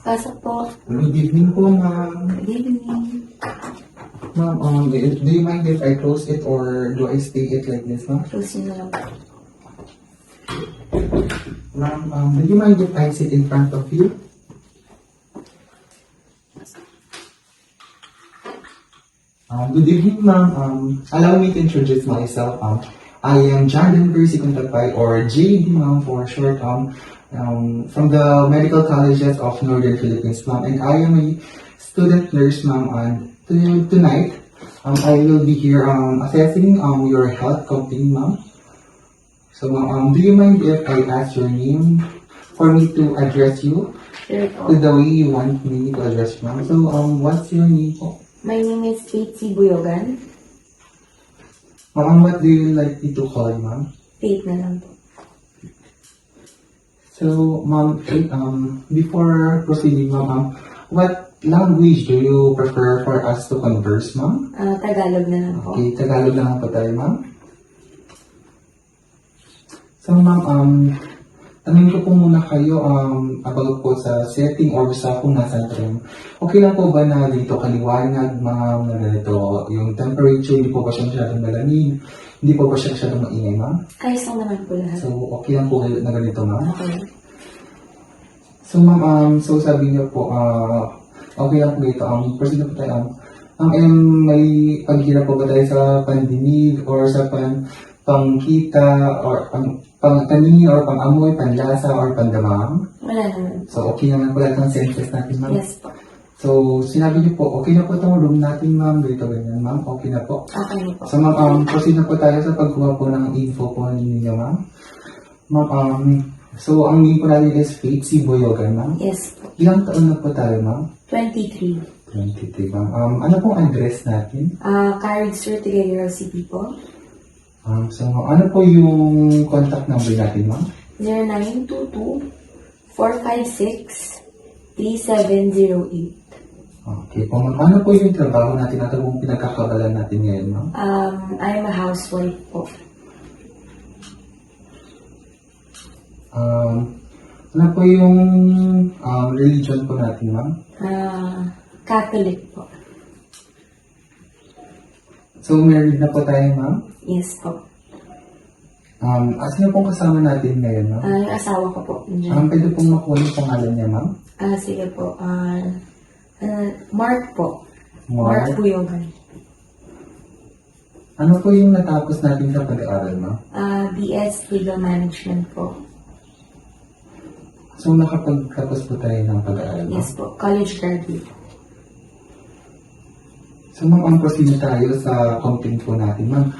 Pasok po. Good evening po, ma'am. Good evening. Ma'am, do you mind if I close it or do I stay it like this, ma'am? Close nyo na lang po. Ma'am, do you mind if I sit in front of you? Good evening, ma'am. Allow me to introduce myself. I am John Denver Sikuntapay, or JD, ma'am, for short. From the Medical Colleges of Northern Philippines, ma'am, and I am a student nurse, ma'am. And tonight, I will be here assessing your health company, ma'am. So, ma'am, do you mind if I ask your name for me to address you Sure to po. the way you want me to address you, ma'am? So, what's your name po? My name is Patsy Buyogan. Ma'am, what do you like me to call you, ma'am? Pate na lang po. So, ma'am, before proceeding, ma'am, what language do you prefer for us to converse, ma'am? Tagalog na lang po. Okay, Tagalog na lang po tayo, ma'am. So, ma'am, tanungin ko po muna kayo about po sa setting or sa kung nasan room. Okay lang po ba na dito kaliwanag, ma'am, na ganito, yung temperature, hindi po ba siya masyadong malamig? Hindi po ba siya masyadong maingay, ma'am? Ayos lang naman po lahat. So, okay lang po na ganito, ma'am? Okay. So, ma'am, so sabi niyo po, okay lang po ito. Proceed na po tayo. May paghirap po ba tayo sa pandinig or sa pangkita or pangkanin or pangamoy, panlasa or pandamam? Wala naman. So, okay naman po lahat ng senses natin, ma'am? Yes po. So, sinabi niyo po, okay na po itong room natin, ma'am. Dito ganyan, ma'am. Okay na po. Okay na po. So, ma'am, proceed na po tayo sa pagkuha po ng info po ninyo, ma'am. Ma'am, so, ang name po natin is Patsy Buyogan, ma'am. Yes po. Ilang taon na po tayo, ma'am? 23. 23, ma'am. Ano pong address natin? Carrick Sur, Tigayaraw City po. So, ano po yung contact number natin, ma'am? 0922-456-3708. Okay po, ma'am. Ano po yung trabaho natin at kung pinagkakabalan natin ngayon, ma'am? I'm a housewife po. Ano po yung religion po natin, ma'am? Catholic po. So, married na po tayo, ma'am? Yes po. Sino pong kasama natin ngayon, ma'am? Yung asawa ko po. Diyan. Pwede pong makuha yung pangalan niya, ma'am? Sige po. Mark po. Mark? Mark Buyogan. Ano po yung natapos natin sa pag-aaral, ma'am? BS Legal Management po. So, nakapagtapos po tayo ng pag-aaral, ma'am? Yes po. College graduate. So, ma'am, proceed na tayo sa content po natin, ma'am.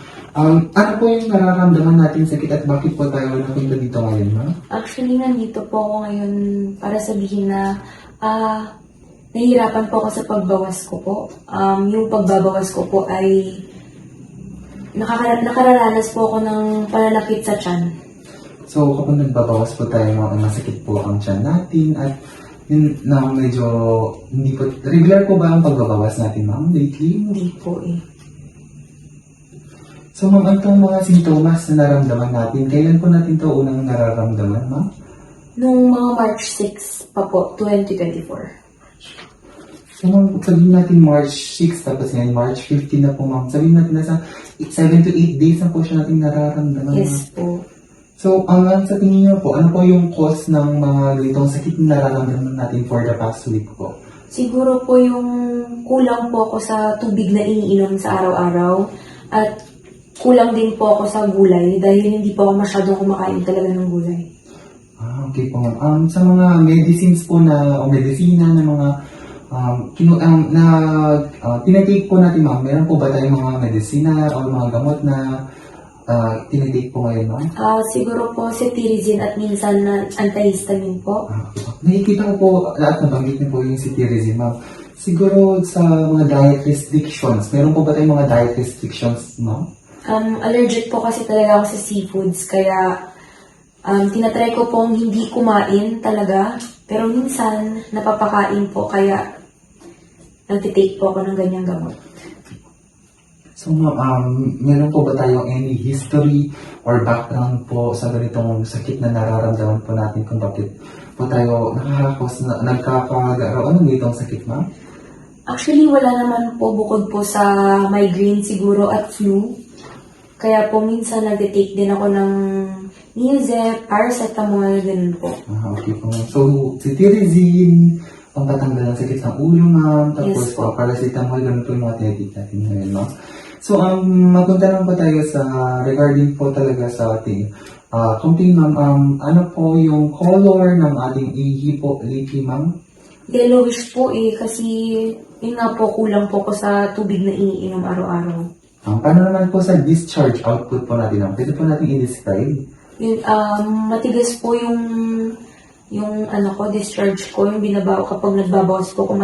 Ano po yung nararamdaman natin sakit at bakit po tayo napunta dito ngayon, ma'am? Actually, nandito po ako ngayon para sabihin na nahihirapan po ako sa pagbawas ko po. Yung pagbabawas ko po ay nakararanas po ako ng pananakit sa tiyan. So, kapag nagbabawas po tayo, ma'am, masakit po ang tiyan natin at yun na medyo hindi po, regular po ba ang pagbabawas natin, ma'am, lately? Hindi po eh. So, ma'am, itong mga sintomas na naramdaman natin, kailan po natin ito unang nararamdaman, ma'am? Nung mga March 6 pa po, 2024. So, ma'am, sabihin natin March 6, tapos ngayon March 15 na po, ma'am. Sabihin natin nasa 7 to 8 days na po siya natin nararamdaman. Yes po. So, sa tingin niyo po, ano po yung cause ng mga ganitong sakit na nararamdaman natin for the past week po? Siguro po yung kulang po ako sa tubig na iniinom sa araw-araw at kulang din po ako sa gulay dahil hindi po ako masyadong kumakain talaga ng gulay. Okay po, ma'am. Sa mga medicines po o medisina na mga tinatake po natin, ma'am, meron po ba tayong mga medisina o mga gamot na tinatake po ngayon, ma'am? Siguro po cetirizine at minsan na antihistamine po. Nakikita ko po lahat na banggit niyo po yung cetirizine, ma'am. Siguro sa mga diet restrictions, meron po ba tayong mga diet restrictions, ma'am? Allergic po kasi talaga ako sa seafoods, kaya tinatry ko pong hindi kumain talaga, pero minsan napapakain po, kaya nagtitake po ako ng ganyang gamot. So, meron po ba tayong any history or background po sa ganitong sakit na nararamdaman po natin kung bakit po tayo nagkakagaroon ng itong sakit, ma'am? Actually, wala naman po bukod po sa migraine siguro at flu. Kaya po minsan nag-take din ako ng Neozep, paracetamol, ganun po. Okay po, ma'am. So, cetirizine, pampatanggal ng sakit ng ulo, ma'am. Tapos Yes po. paracetamol, ganun po yung mga tinitake natin ngayon, ma'am. So, mapunta lang po tayo sa regarding po talaga sa ating complaint, ma'am. Ano po yung color ng ating ihi po lately, ma'am? Yellowish po kasi yun nga po, kulang po ko sa tubig na iniinom araw-araw. Paano naman po sa discharge output po natin, ma'am? Pwede po natin i-describe? Yun, matigas po yung discharge ko, yung binabaw kapag nagbabawas po kung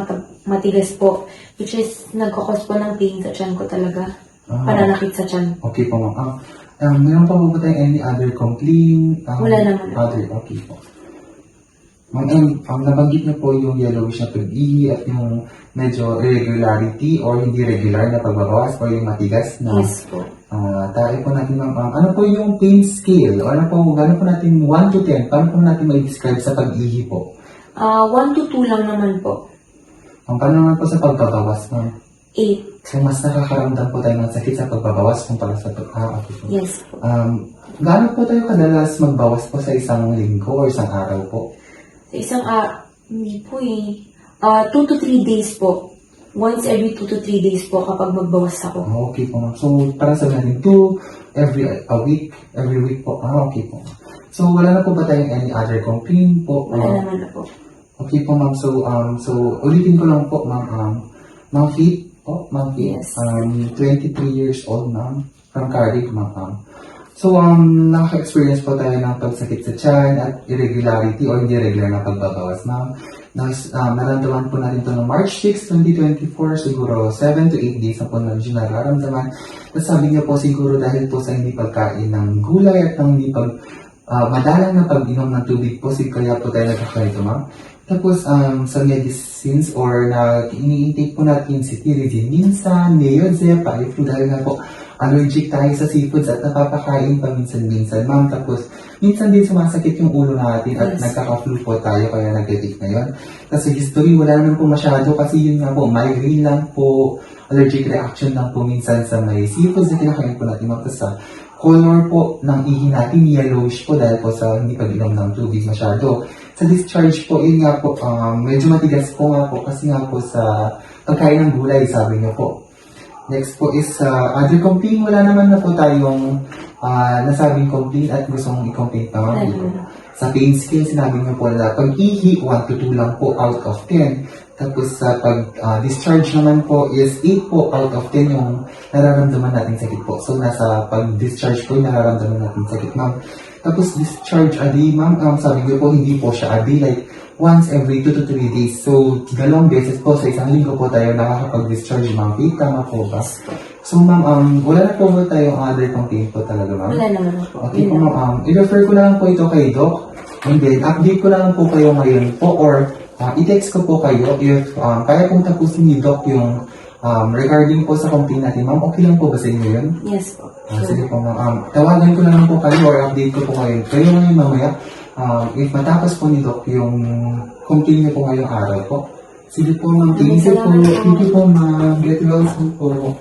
matigas po, which is nagkakos po ng pain sa tiyan ko talaga. Pananakit sa tiyan. Okay po, ma'am. Meron pa po ba tayong any other complaint? Wala naman. Okay po. Ma'am, nabanggit niyo po yung yellowish na pag-ihi at yung medyo irregularity or hindi regular na pagbabawas o yung matigas na Yes po. tayo po natin, ma'am. Ano po yung pain scale? O ano po natin 1 to 10? Paano po natin may-describe sa pag-ihi po? 1 to 2 lang naman po. Paano naman po sa pagbabawas, ma'am? 8. So, mas nakakaramdam po tayo ng sakit sa pagbabawas kumpara sa okay po. Yes po. Gaano po tayo kadalas magbawas po sa isang linggo o isang araw po? Sa isang, hindi po 2 to 3 days po. Once every 2 to 3 days po kapag magbawas ako. Okay po, ma'am. So, para sa natin, 2 every week po. Okay po. So, wala na po ba tayong any other complaint po? Wala naman na po. Okay po, ma'am. So, ulitin ko lang po, ma'am. Ma'am Faith po, ma'am Faith. Yes. 23 years old, ma'am. From Cardiff, ma'am. So, nakaka-experience po tayo ng pagsakit sa tiyan at irregularity o hindi regular na pagbabawas, ma'am. Naramdaman po natin ito noong March 6, 2024, siguro 7 to 8 days na po na nararamdaman. At sabi niyo po siguro dahil po sa hindi pagkain ng gulay at ng hindi madalang na pag-inom ng tubig po, kaya po tayo nagkakaito, ma'am. Tapos, sa medicines or na ini-intake po natin si cetirizine minsan, Neozep, Paifu, dahil nga po allergic tayo sa seafoods at napapakain pa minsan-minsan, ma'am. Tapos, minsan din sumasakit yung ulo natin at Yes. nagkaka-flu po tayo kaya nag-take na yun. Kasi history, wala naman po masyado kasi yun nga po, migraine lang po, allergic reaction lang po minsan sa may seafoods na kinakain po natin, ma'am. Tapos sa color po ng ihi natin, yellowish po dahil po sa hindi pag-inom ng tubig masyado. Sa discharge po, yun nga po, medyo matigas po nga po kasi nga po sa pagkain ng gulay, sabi niyo po. Next po is other complaint. Wala naman na po tayong nasabing complaint at gustong i-complaint pa Wala mga naman. Sa pain scale, sinabi niyo po na pag-ihi, 1 to 2 lang po out of 10. Tapos sa pag-discharge naman po is 8 po out of 10 yung nararamdaman natin sakit po. So nasa pag-discharge po yung nararamdaman natin sakit, ma'am. Tapos discharge a day, ma'am. Sabi ko po, hindi po siya a day. Like, once every 2 to 3 days. So, 2 beses po sa isang linggo po tayo nakakapag-discharge, ma'am. Tama po ba? So, ma'am, wala na po ba tayong other complaint po talaga, ma'am? Wala naman na po. Okay po, Yun lang. ma'am. I-refer ko na lang po ito kay Doc. And then, update ko na lang po kayo ngayon po or i-text ko po kayo if kaya pong tapusin ni Doc yung regarding po sa complaint natin, ma'am. Okay lang po ba sa inyo yun? Yes po. Sige po, ma'am. Tawagan ko na lang po kayo or update ko po kayo. Kayo ngayon mamaya. If matapos po ni Doc yung complaint niyo po ngayong araw po. Sige po, ma'am. Thank you po. Thank you po, ma'am. Get well soon po.